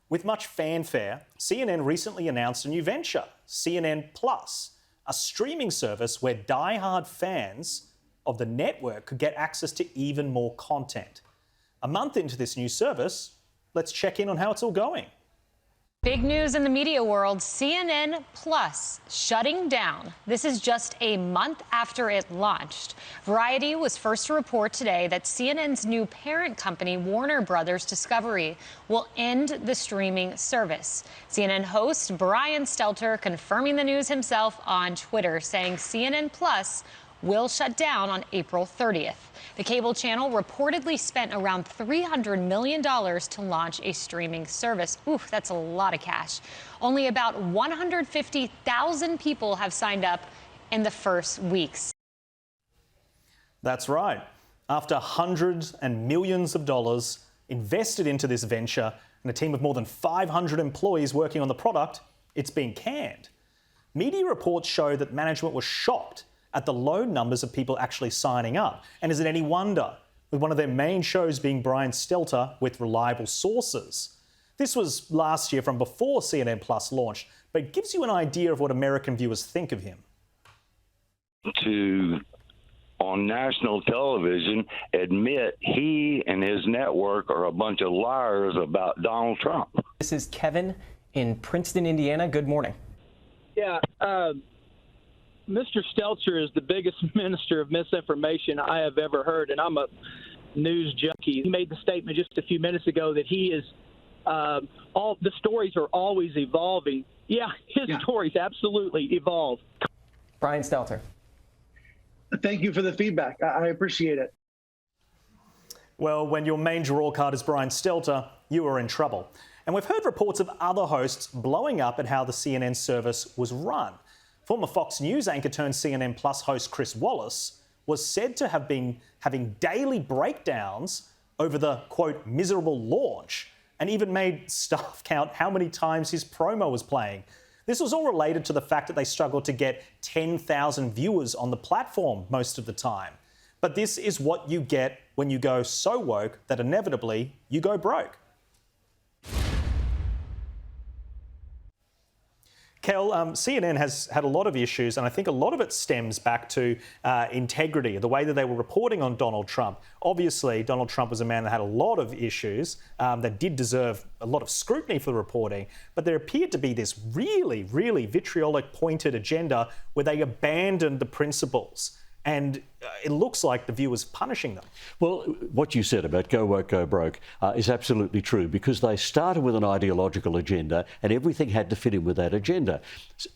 With much fanfare, CNN recently announced a new venture, CNN Plus, a streaming service where die-hard fans of the network could get access to even more content. A month into this new service, let's check in on how it's all going. Big news in the media world, CNN Plus shutting down. This is just a month after it launched. Variety was first to report today that CNN's new parent company, Warner Brothers Discovery, will end the streaming service. CNN host Brian Stelter confirming the news himself on Twitter, saying CNN Plus will shut down on April 30th. The cable channel reportedly spent around $300 million to launch a streaming service. Oof, that's a lot of cash. Only about 150,000 people have signed up in the first weeks. That's right. After hundreds and millions of dollars invested into this venture and a team of more than 500 employees working on the product, it's been canned. Media reports show that management was shocked at the low numbers of people actually signing up. And is it any wonder, with one of their main shows being Brian Stelter with reliable sources? This was last year from before CNN Plus launched, but it gives you an idea of what American viewers think of him. To, on national television, admit he and his network are a bunch of liars about Donald Trump. This is Kevin in Princeton, Indiana. Good morning. Yeah, Mr. Stelter is the biggest minister of misinformation I have ever heard, and I'm a news junkie. He made the statement just a few minutes ago that he is all the stories are always evolving. Yeah, his stories absolutely evolve. Brian Stelter. Thank you for the feedback. I appreciate it. Well, when your main draw card is Brian Stelter, you are in trouble. And we've heard reports of other hosts blowing up at how the CNN service was run. Former Fox News anchor turned CNN Plus host Chris Wallace was said to have been having daily breakdowns over the, quote, miserable launch, and even made staff count how many times his promo was playing. This was all related to the fact that they struggled to get 10,000 viewers on the platform most of the time. But this is what you get when you go so woke that inevitably you go broke. Kel, CNN has had a lot of issues, and I think a lot of it stems back to integrity, the way that they were reporting on Donald Trump. Obviously, Donald Trump was a man that had a lot of issues that did deserve a lot of scrutiny for the reporting, but there appeared to be this really, really vitriolic, pointed agenda where they abandoned the principles. And it looks like the viewer's punishing them. Well, what you said about go woke, go broke is absolutely true, because they started with an ideological agenda and everything had to fit in with that agenda.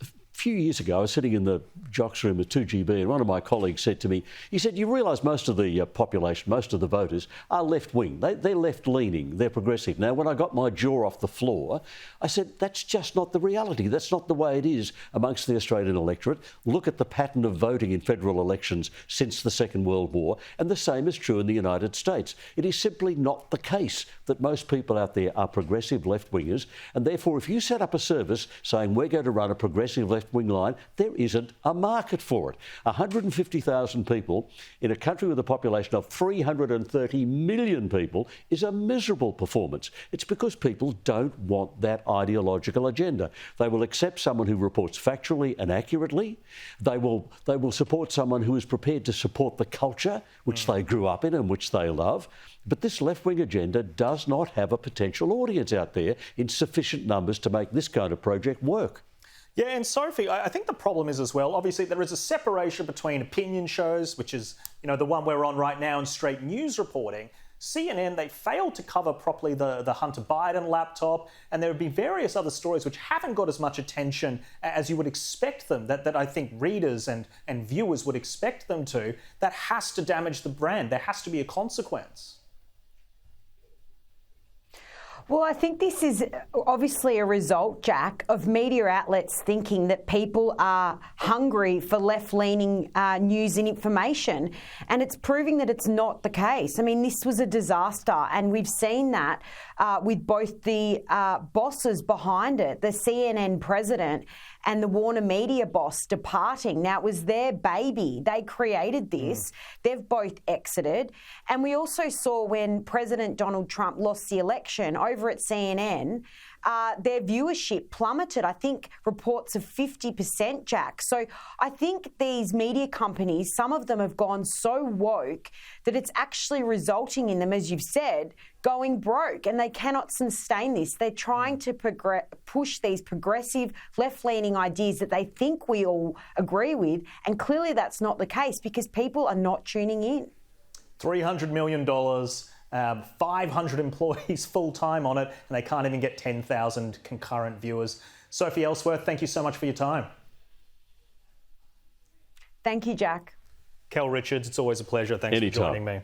A few years ago, I was sitting in the jocks room at 2GB and one of my colleagues said to me, he said, you realise most of the population, most of the voters are left-wing. They're left-leaning, they're progressive. Now, when I got my jaw off the floor, I said, that's just not the reality. That's not the way it is amongst the Australian electorate. Look at the pattern of voting in federal elections since the Second World War, and the same is true in the United States. It is simply not the case that most people out there are progressive left-wingers, and therefore if you set up a service saying we're going to run a progressive left-wing line, there isn't a market for it. 150,000 people in a country with a population of 330 million people is a miserable performance. It's because people don't want that ideological agenda. They will accept someone who reports factually and accurately. They will support someone who is prepared to support the culture which they grew up in and which they love. But this left-wing agenda does not have a potential audience out there in sufficient numbers to make this kind of project work. Yeah, and Sophie, I think the problem is as well, obviously there is a separation between opinion shows, which is, you know, the one we're on right now, and straight news reporting. CNN, they failed to cover properly the Hunter Biden laptop, and there would be various other stories which haven't got as much attention as you would expect them, that I think readers and viewers would expect them to. That has to damage the brand. There has to be a consequence. Well, I think this is obviously a result, Jack, of media outlets thinking that people are hungry for left-leaning news and information, and it's proving that it's not the case. I mean, this was a disaster, and we've seen that with both the bosses behind it, the CNN president and the Warner Media boss departing. Now, it was their baby. They created this. They've both exited. And we also saw when President Donald Trump lost the election over at CNN, their viewership plummeted. I think reports of 50%, Jack. So I think these media companies, some of them have gone so woke that it's actually resulting in them, as you've said, going broke, and they cannot sustain this. They're trying to push these progressive left-leaning ideas that they think we all agree with, and clearly that's not the case because people are not tuning in. $300 million, 500 employees full-time on it, and they can't even get 10,000 concurrent viewers. Sophie Ellsworth, thank you so much for your time. Thank you, Jack. Kel Richards, it's always a pleasure. Thanks for joining me.